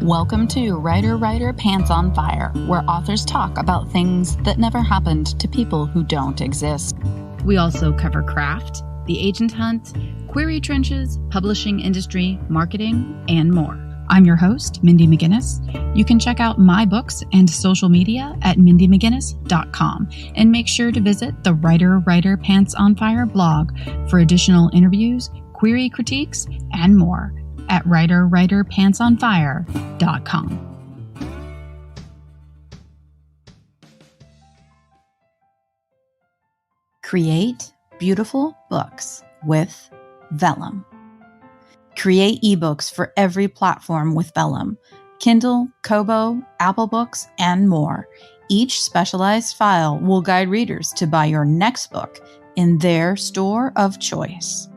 Welcome to Writer Pants on Fire, where authors talk about things that never happened to people who don't exist. We also cover craft, the agent hunt, query trenches, publishing industry, marketing, and more. I'm your host, Mindy McGinnis. You can check out my books and social media at mindymcginnis.com and make sure to visit the Writer Pants on Fire blog for additional interviews, query critiques, and more at writerpantsonfire.com. Create beautiful books with Vellum. Create ebooks for every platform with Vellum: Kindle, Kobo, Apple Books, and more. Each specialized file will guide readers to buy your next book in their store of choice.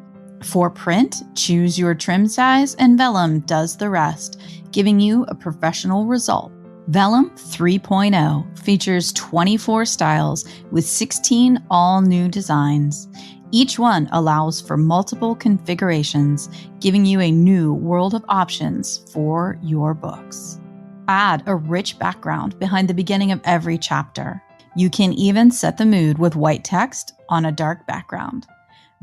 For print, choose your trim size and Vellum does the rest, giving you a professional result. Vellum 3.0 features 24 styles with 16 all-new designs. Each one allows for multiple configurations, giving you a new world of options for your books. Add a rich background behind the beginning of every chapter. You can even set the mood with white text on a dark background.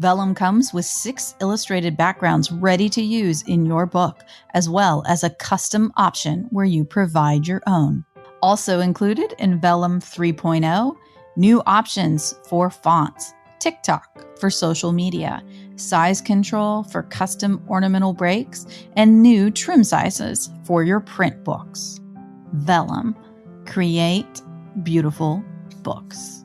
Vellum comes with 6 illustrated backgrounds ready to use in your book, as well as a custom option where you provide your own. Also included in Vellum 3.0, new options for fonts, TikTok for social media, size control for custom ornamental breaks, and new trim sizes for your print books. Vellum. Create beautiful books.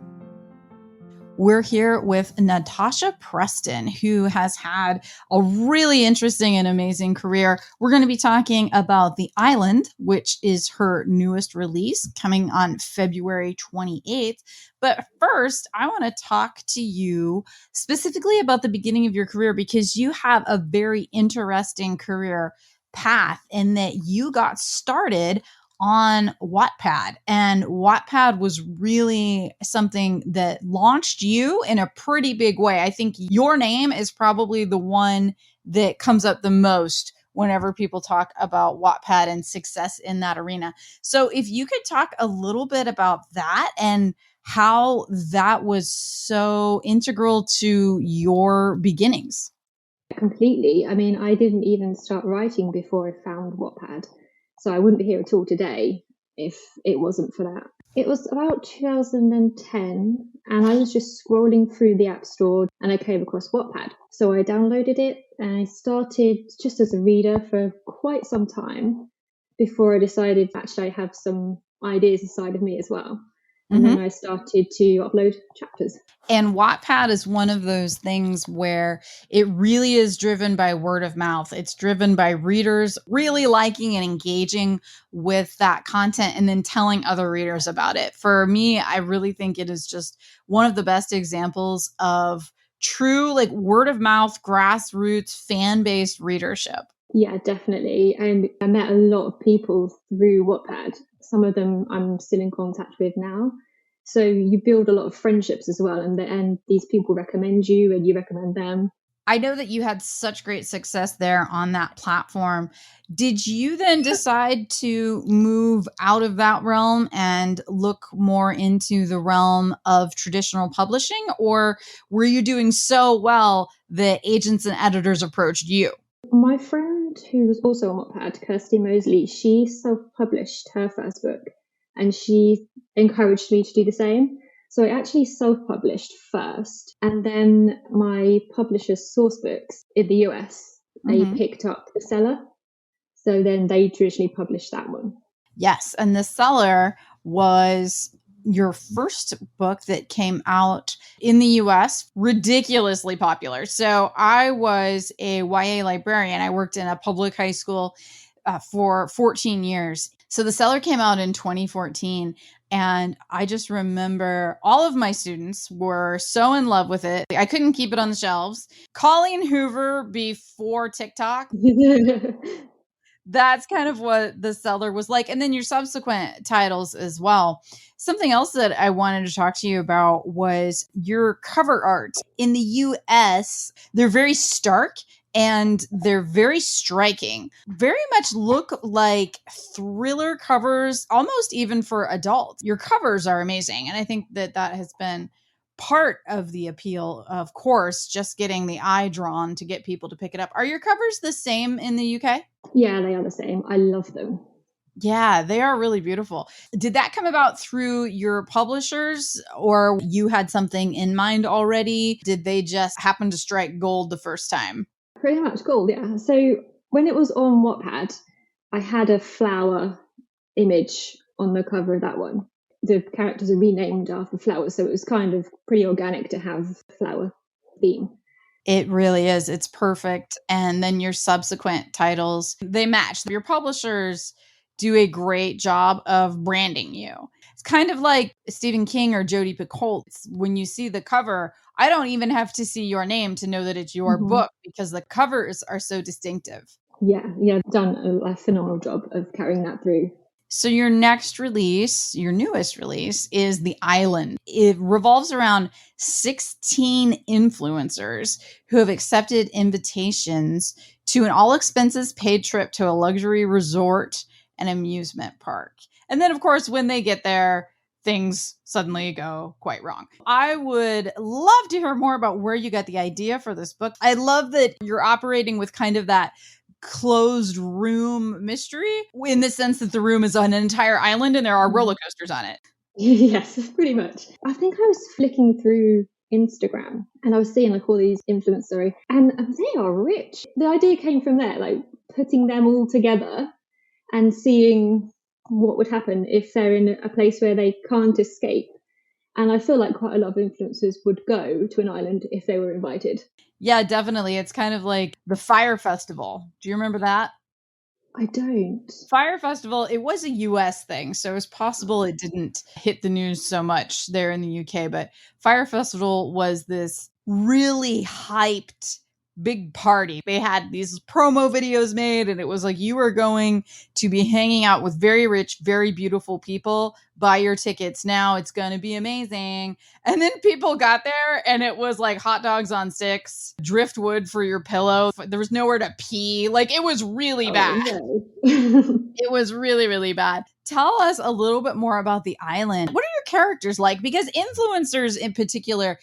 We're here with Natasha Preston, who has had a really interesting and amazing career. We're going to be talking about The Island, which is her newest release coming on February 28th. But first, I want to talk to you specifically about the beginning of your career, because you have a very interesting career path in that you got started on Wattpad. And Wattpad was really something that launched you in a pretty big way. I think your name is probably the one that comes up the most whenever people talk about Wattpad and success in that arena. So if you could talk a little bit about that and how that was so integral to your beginnings. Completely. I mean, I didn't even start writing before I found Wattpad. So I wouldn't be here at all today if it wasn't for that. It was about 2010, and I was just scrolling through the App Store and I came across Wattpad. So I downloaded it and I started just as a reader for quite some time before I decided actually I have some ideas inside of me as well. And then I started to upload chapters. And Wattpad is one of those things where it really is driven by word of mouth. It's driven by readers really liking and engaging with that content and then telling other readers about it. For me, I really think it is just one of the best examples of true like word of mouth, grassroots, fan-based readership. Yeah, definitely. And I met a lot of people through Wattpad. Some of them I'm still in contact with now. So you build a lot of friendships as well. And these people recommend you and you recommend them. I know that you had such great success there on that platform. Did you then decide to move out of that realm and look more into the realm of traditional publishing? Or were you doing so well that agents and editors approached you? My friend, who was also on Wattpad, Kirsty Mosley, she self-published her first book and she encouraged me to do the same. So I actually self-published first, and then my publisher's Sourcebooks in the US, they picked up The Seller. So then they traditionally published that one. Yes, and The Seller was your first book that came out in the US, ridiculously popular. So I was a YA librarian. I worked in a public high school for 14 years. So The Seller came out in 2014. And I just remember all of my students were so in love with it. I couldn't keep it on the shelves. Colleen Hoover before TikTok. That's kind of what The Seller was like. And then your subsequent titles as well. Something else that I wanted to talk to you about was your cover art. In the US, they're very stark and they're very striking, very much look like thriller covers, almost even for adults. Your covers are amazing. And I think that has been part of the appeal, of course, just getting the eye drawn to get people to pick it up. Are your covers the same in the UK? Yeah, they are the same. I love them. Yeah, they are really beautiful. Did that come about through your publishers, or you had something in mind already? Did they just happen to strike gold the first time? Pretty much gold, yeah. So when it was on Wattpad, I had a flower image on the cover of that one. The characters are renamed after flowers, so it was kind of pretty organic to have a flower theme. It really is. It's perfect. And then your subsequent titles, they match. Your publishers do a great job of branding you. It's kind of like Stephen King or Jodi Picoult. When you see the cover, I don't even have to see your name to know that it's your book, because the covers are so distinctive. Yeah, done a phenomenal job of carrying that through. So your next release, your newest release, is The Island. It revolves around 16 influencers who have accepted invitations to an all-expenses paid trip to a luxury resort and amusement park. And then, of course, when they get there, things suddenly go quite wrong. I would love to hear more about where you got the idea for this book. I love that you're operating with kind of that closed room mystery, in the sense that the room is on an entire island and there are roller coasters on it. Yes, pretty much. I think I was flicking through Instagram and I was seeing like all these influencers, and they are rich. The idea came from there, like putting them all together and seeing what would happen if they're in a place where they can't escape. And I feel like quite a lot of influencers would go to an island if they were invited. Yeah, definitely. It's kind of like the Fire Festival. Do you remember that? I don't. Fire Festival, it was a US thing, so it's possible it didn't hit the news so much there in the UK, but Fire Festival was this really hyped big party. They had these promo videos made, and it was like you were going to be hanging out with very rich, very beautiful people. Buy your tickets now. It's going to be amazing. And then people got there, and it was like hot dogs on sticks, driftwood for your pillow. There was nowhere to pee. Like, it was really bad. No. It was really, really bad. Tell us a little bit more about The Island. What are your characters like? Because influencers in particular,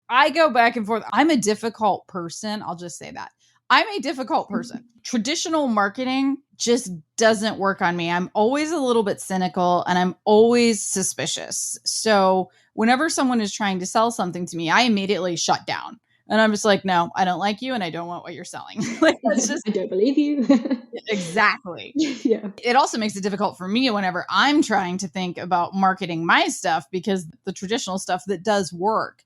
I go back and forth. I'm a difficult person. I'll just say that. I'm a difficult person. Traditional marketing just doesn't work on me. I'm always a little bit cynical and I'm always suspicious. So whenever someone is trying to sell something to me, I immediately shut down. And I'm just like, no, I don't like you and I don't want what you're selling. Like, that's just, I don't believe you. exactly. Yeah. It also makes it difficult for me whenever I'm trying to think about marketing my stuff, because the traditional stuff that does work,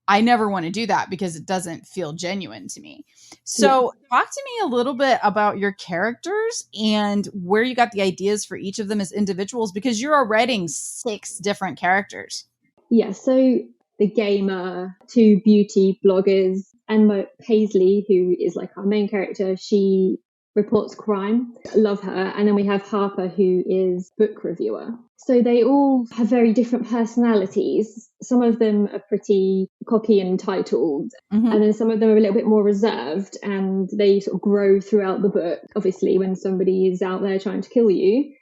I never want to do that because it doesn't feel genuine to me. So talk to me a little bit about your characters and where you got the ideas for each of them as individuals, because you're writing 6 different characters. Yeah, so the gamer, 2 beauty bloggers, and Paisley, who is like our main character, she reports crime. I love her. And then we have Harper, who is book reviewer. So they all have very different personalities. Some of them are pretty cocky and entitled, and then some of them are a little bit more reserved, and they sort of grow throughout the book. Obviously, when somebody is out there trying to kill you,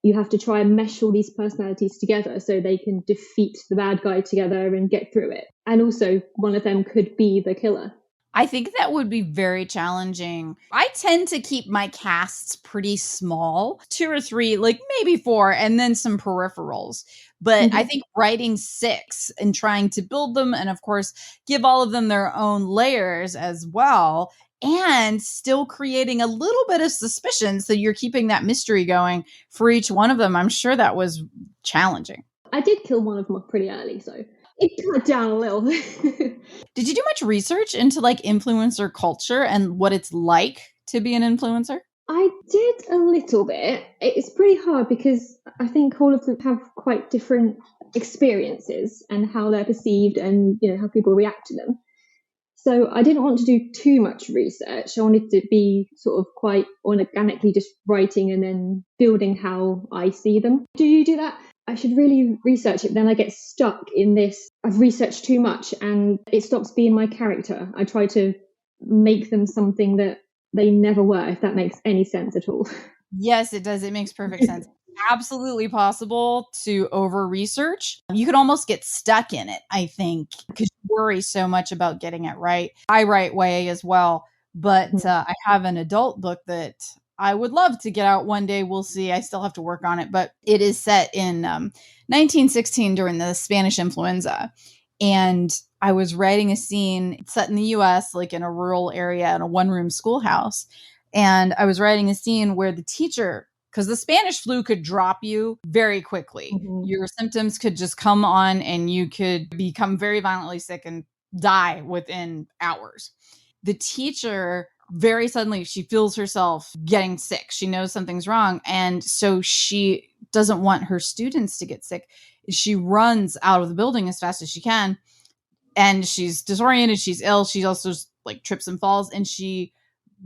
you have to try and mesh all these personalities together so they can defeat the bad guy together and get through it. And also, one of them could be the killer. I think that would be very challenging. I tend to keep my casts pretty small, 2 or 3, like maybe 4, and then some peripherals. But I think writing 6 and trying to build them, and of course, give all of them their own layers as well, and still creating a little bit of suspicion so you're keeping that mystery going for each one of them, I'm sure that was challenging. I did kill one of them off pretty early, so it cut down a little. Did you do much research into like influencer culture and what it's like to be an influencer? I did a little bit. It's pretty hard because I think all of them have quite different experiences and how they're perceived and, you know, how people react to them. So I didn't want to do too much research. I wanted to be sort of quite organically just writing and then building how I see them. Do you do that? I should really research it. Then I get stuck in this. I've researched too much and it stops being my character. I try to make them something that they never were, if that makes any sense at all. Yes, it does. It makes perfect sense. Absolutely possible to over research. You could almost get stuck in it, I think, because you worry so much about getting it right. I write YA as well, but I have an adult book that I would love to get out one day. We'll see. I still have to work on it, but it is set in 1916 during the Spanish influenza. And I was writing a scene set in the US, like in a rural area in a one-room schoolhouse. And I was writing a scene where the teacher, because the Spanish flu could drop you very quickly. Your symptoms could just come on and you could become very violently sick and die within hours. The teacher, very suddenly, she feels herself getting sick. She knows something's wrong. And so she doesn't want her students to get sick. She runs out of the building as fast as she can. And she's disoriented. She's ill. She also like trips and falls. And she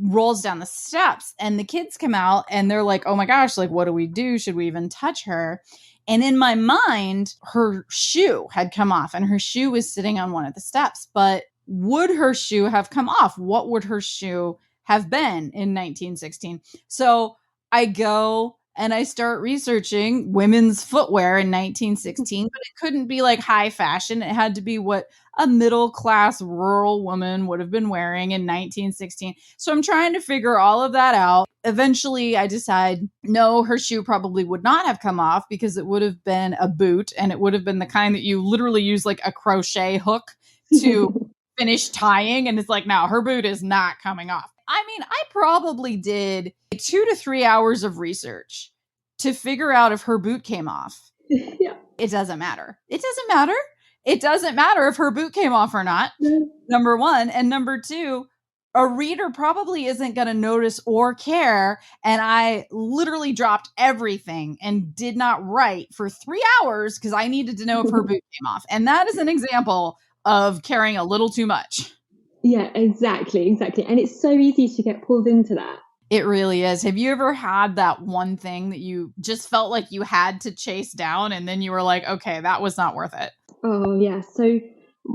rolls down the steps, and the kids come out and they're like, oh my gosh, like, what do we do? Should we even touch her? And in my mind, her shoe had come off and her shoe was sitting on one of the steps. But would her shoe have come off? What would her shoe have been in 1916? So I go and I start researching women's footwear in 1916, but it couldn't be like high fashion. It had to be what a middle-class rural woman would have been wearing in 1916. So I'm trying to figure all of that out. Eventually, I decide, no, her shoe probably would not have come off because it would have been a boot, and it would have been the kind that you literally use like a crochet hook to finish tying. And it's like, no, her boot is not coming off. I mean, I probably did 2 to 3 hours of research to figure out if her boot came off. Yeah. It doesn't matter. It doesn't matter. It doesn't matter if her boot came off or not, number one. And number two, a reader probably isn't going to notice or care. And I literally dropped everything and did not write for 3 hours because I needed to know if her boot came off. And that is an example of caring a little too much. Yeah, exactly. And it's so easy to get pulled into that. It really is. Have you ever had that one thing that you just felt like you had to chase down and then you were like, okay, that was not worth it? Oh, yeah. So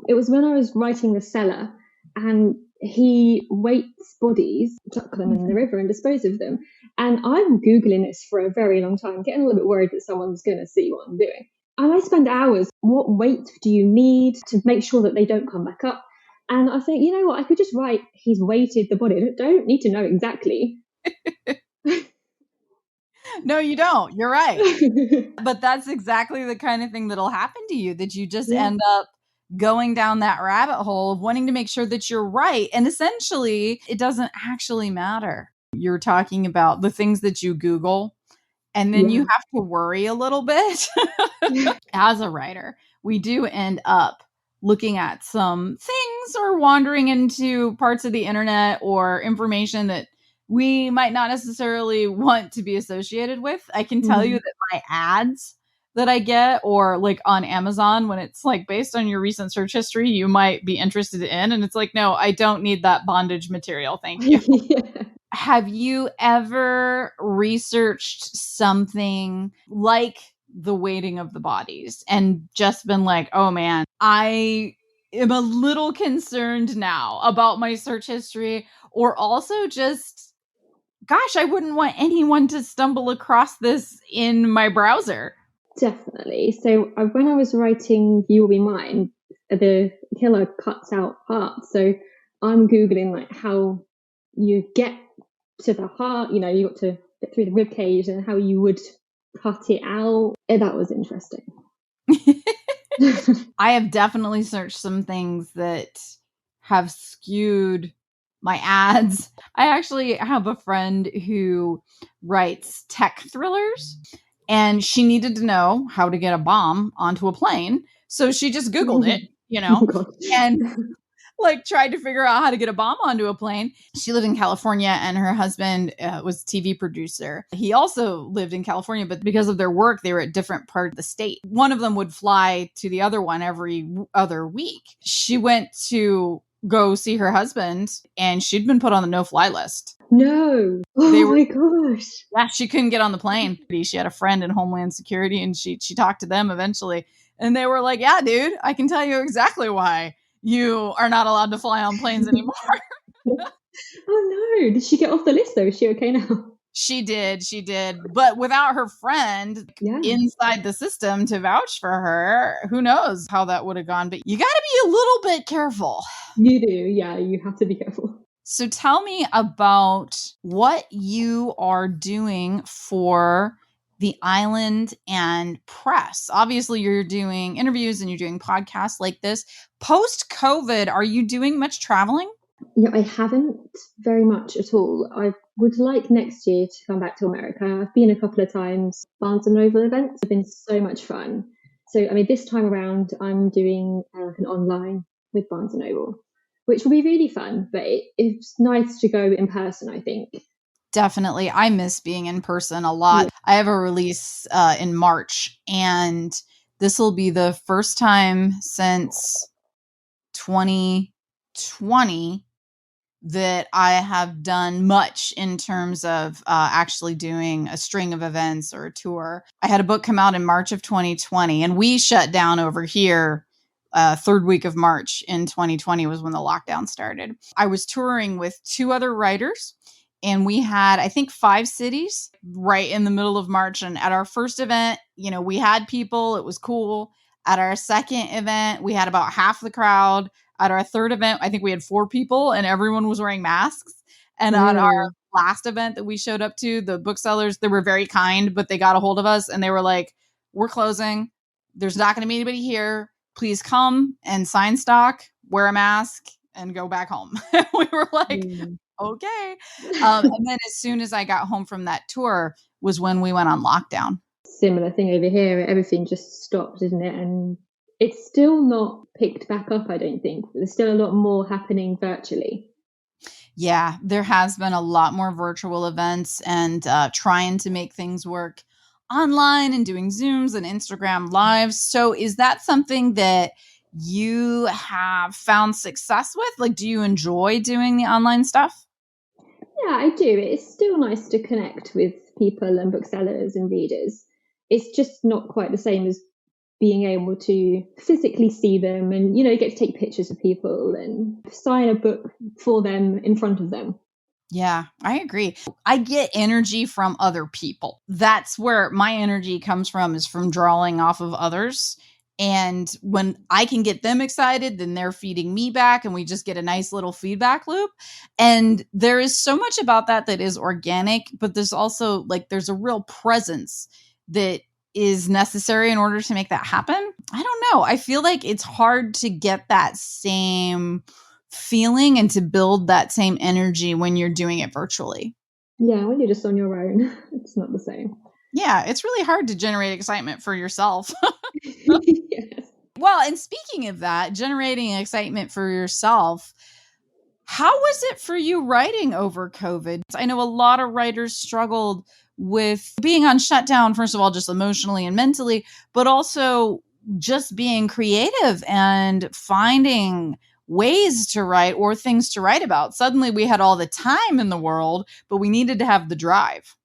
it was when I was writing The Cellar, and he weights bodies, chuck them in the river and dispose of them. And I'm Googling this for a very long time, getting a little bit worried that someone's going to see what I'm doing. And I spend hours, what weight do you need to make sure that they don't come back up? And I think, you know what, I could just write, he's weighted the body. I don't need to know exactly. No, you don't. You're right. But that's exactly the kind of thing that'll happen to you, that you just end up going down that rabbit hole of wanting to make sure that you're right. And essentially, it doesn't actually matter. You're talking about the things that you Google, and then you have to worry a little bit. As a writer, we do end up looking at some things or wandering into parts of the internet or information that we might not necessarily want to be associated with. I can tell you that my ads that I get, or like on Amazon, when it's like based on your recent search history, you might be interested in, and it's like, no, I don't need that bondage material. Thank you. Have you ever researched something like the weighting of the bodies and just been like, oh man, I am a little concerned now about my search history, or also just, gosh, I wouldn't want anyone to stumble across this in my browser? Definitely. So when I was writing You Will Be Mine, the killer cuts out hearts. So I'm Googling like how you get to the heart, you know, you got to get through the rib cage and how you would cut it out. And that was interesting. I have definitely searched some things that have skewed my ads. I actually have a friend who writes tech thrillers, and she needed to know how to get a bomb onto a plane. So she just Googled it, you know, and like tried to figure out how to get a bomb onto a plane. She lived in California, and her husband was a TV producer. He also lived in California, but because of their work, they were at different parts of the state. One of them would fly to the other one every other week. She went to go see her husband, and she'd been put on the no-fly list. No. Oh my gosh. Yeah, she couldn't get on the plane. She had a friend in Homeland Security, and she talked to them eventually. And they were like, yeah, dude, I can tell you exactly why you are not allowed to fly on planes anymore. Oh no, did she get off the list though? Is she okay now? She did. She did. But without her friend Yeah, inside the system to vouch for her, who knows how that would have gone. But you got to be a little bit careful. you do. Yeah, you have to be careful. So tell me about what you are doing for the island and press. Obviously, you're doing interviews and you're doing podcasts like this. Post COVID, are you doing much traveling? Yeah, I haven't very much at all. I would like next year to come back to America. I've been a couple of times. Barnes and Noble events have been so much fun. So, I mean, this time around, I'm doing like an online with Barnes and Noble, which will be really fun. But it's nice to go in person, I think. Definitely. I miss being in person a lot. Yeah. I have a release in March, and this will be the first time since 2020 that I have done much in terms of actually doing a string of events or a tour. I had a book come out in March of 2020, and we shut down over here. Third week of March in 2020 was when the lockdown started. I was touring with two other writers, and we had, I think, 5 cities right in the middle of March. And at our first event, we had people. It was cool. At our second event, we had about half the crowd. At our third event, I think we had 4 people and everyone was wearing masks. And on our last event that we showed up to, the booksellers, they were very kind, but they got a hold of us and they were like, we're closing. There's not going to be anybody here. Please come and sign stock, wear a mask, and go back home. We were like, okay. And then as soon as I got home from that tour was when we went on lockdown. Similar thing over here. Everything just stopped, isn't it? And it's still not picked back up, I don't think. There's still a lot more happening virtually. Yeah, there has been a lot more virtual events and trying to make things work online and doing Zooms and Instagram lives. So is that something that you have found success with? Like, do you enjoy doing the online stuff? Yeah, I do. It's still nice to connect with people and booksellers and readers. It's just not quite the same as being able to physically see them and, get to take pictures of people and sign a book for them in front of them. Yeah, I agree. I get energy from other people. That's where my energy comes from, is from drawing off of others. And when I can get them excited, then they're feeding me back and we just get a nice little feedback loop. And there is so much about that is organic, but there's also there's a real presence that is necessary in order to make that happen. I don't know. I feel like it's hard to get that same feeling and to build that same energy when you're doing it virtually. Yeah, when you're just on your own, it's not the same. Yeah, it's really hard to generate excitement for yourself. Yes. Well, and speaking of that, generating excitement for yourself, how was it for you writing over COVID? I know a lot of writers struggled with being on shutdown, first of all, just emotionally and mentally, but also just being creative and finding ways to write or things to write about. Suddenly we had all the time in the world, but we needed to have the drive.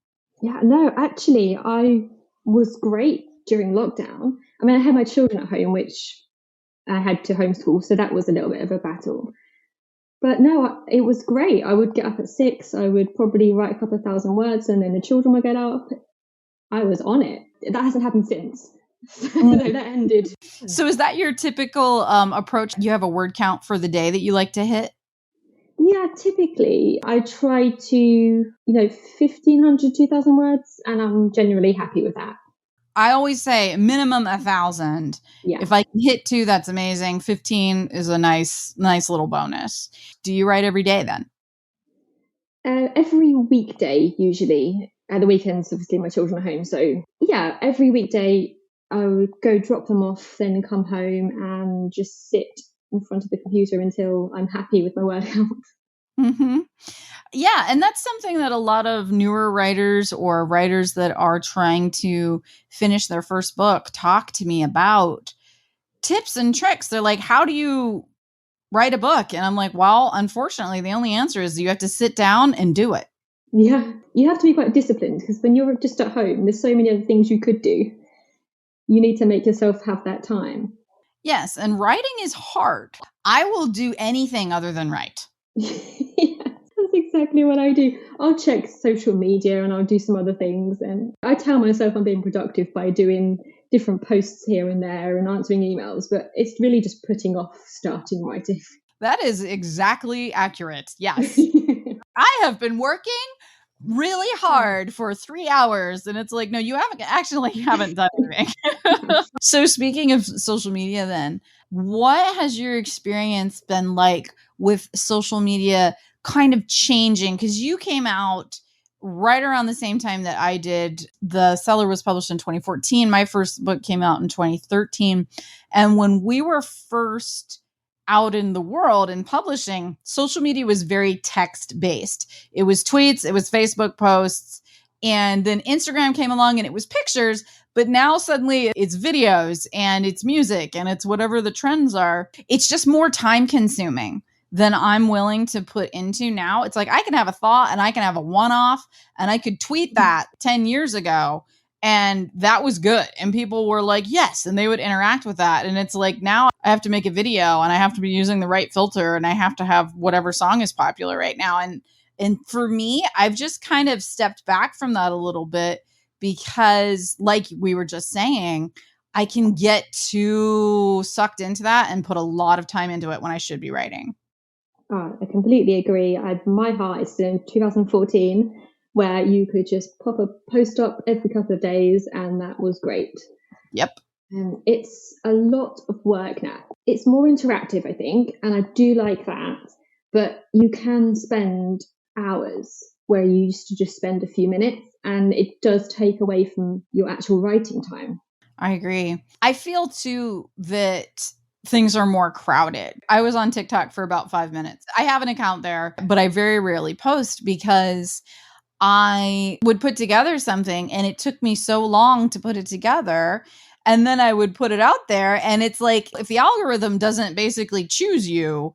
Yeah, no, actually, I was great during lockdown. I mean, I had my children at home, which I had to homeschool, so that was a little bit of a battle. But no, it was great. I would get up at 6, I would probably write a couple of thousand words, and then the children would get up. I was on it. That hasn't happened since. So that ended. So is that your typical approach? You have a word count for the day that you like to hit? Yeah, typically I try to, 1,500, 2,000 words, and I'm generally happy with that. I always say minimum 1,000. Yeah. If I can hit 2, that's amazing. 15 is a nice little bonus. Do you write every day then? Every weekday, usually. At the weekends, obviously, my children are home. So, yeah, every weekday I would go drop them off, then come home and just sit in front of the computer until I'm happy with my word count. Mm-hmm. Yeah, and that's something that a lot of newer writers or writers that are trying to finish their first book talk to me about tips and tricks. They're like, how do you write a book? And I'm like, well, unfortunately, the only answer is you have to sit down and do it. Yeah, you have to be quite disciplined because when you're just at home, there's so many other things you could do. You need to make yourself have that time. Yes, and writing is hard. I will do anything other than write. Yeah, exactly what I do. I'll check social media and I'll do some other things. And I tell myself I'm being productive by doing different posts here and there and answering emails, but it's really just putting off starting writing. That is exactly accurate. Yes. I have been working really hard for 3 hours, and it's like, no, you haven't done anything. So speaking of social media then, what has your experience been like with social media kind of changing? Because you came out right around the same time that I did. The Cellar was published in 2014. My first book came out in 2013. And when we were first out in the world and publishing, social media was very text based. It was tweets, it was Facebook posts, and then Instagram came along and it was pictures. But now suddenly it's videos and it's music and it's whatever the trends are. It's just more time consuming than I'm willing to put into now. It's like I can have a thought and I can have a one-off and I could tweet that 10 years ago and that was good. And people were like, yes. And they would interact with that. And it's like, now I have to make a video and I have to be using the right filter and I have to have whatever song is popular right now. And for me, I've just kind of stepped back from that a little bit because, like we were just saying, I can get too sucked into that and put a lot of time into it when I should be writing. Oh, I completely agree. My heart is still in 2014, where you could just pop a post up every couple of days, and that was great. Yep. It's a lot of work now. It's more interactive, I think, and I do like that. But you can spend hours where you used to just spend a few minutes, and it does take away from your actual writing time. I agree. I feel too that things are more crowded. I was on TikTok for about 5 minutes. I have an account there, but I very rarely post because I would put together something and it took me so long to put it together. And then I would put it out there. And it's like, if the algorithm doesn't basically choose you,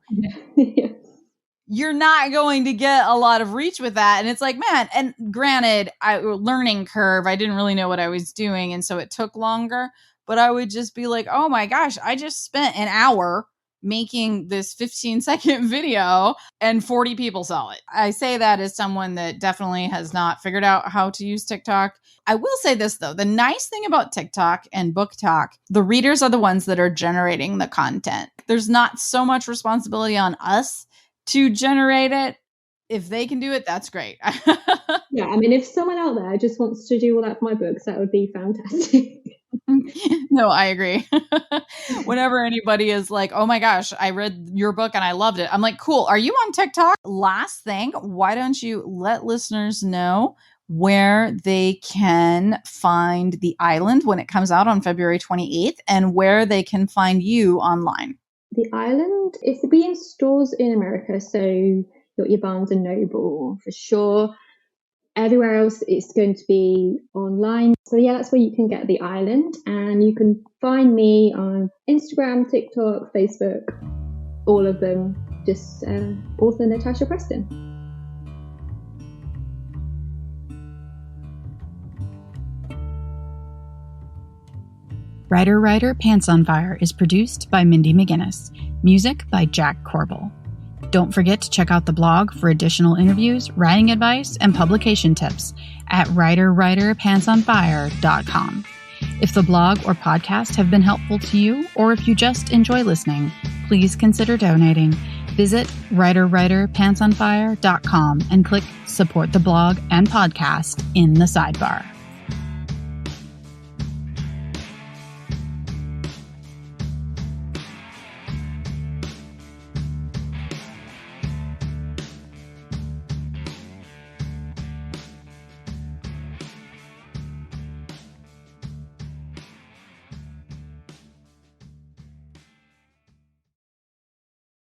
you're not going to get a lot of reach with that. And it's like, man, and granted, learning curve, I didn't really know what I was doing. And so it took longer, but I would just be like, oh my gosh, I just spent an hour making this 15-second video and 40 people saw it. I say that as someone that definitely has not figured out how to use TikTok. I will say this though, the nice thing about TikTok and Book Talk, the readers are the ones that are generating the content. There's not so much responsibility on us to generate it. If they can do it, that's great. Yeah, I mean, if someone out there just wants to do all that for my books, that would be fantastic. No, I agree. Whenever anybody is like, oh my gosh, I read your book and I loved it, I'm like, cool. Are you on TikTok? Last thing, why don't you let listeners know where they can find The Island when it comes out on February 28th and where they can find you online? The Island is to be in stores in America, so you've got your Barnes & Noble for sure. Everywhere else, it's going to be online. So yeah, that's where you can get The Island. And you can find me on Instagram, TikTok, Facebook, all of them. Just author Natasha Preston. Writer, Pants on Fire is produced by Mindy McGinnis. Music by Jack Corbel. Don't forget to check out the blog for additional interviews, writing advice, and publication tips at writerpantsonfire.com. If the blog or podcast have been helpful to you, or if you just enjoy listening, please consider donating. Visit writerpantsonfire.com and click Support the Blog and Podcast in the sidebar.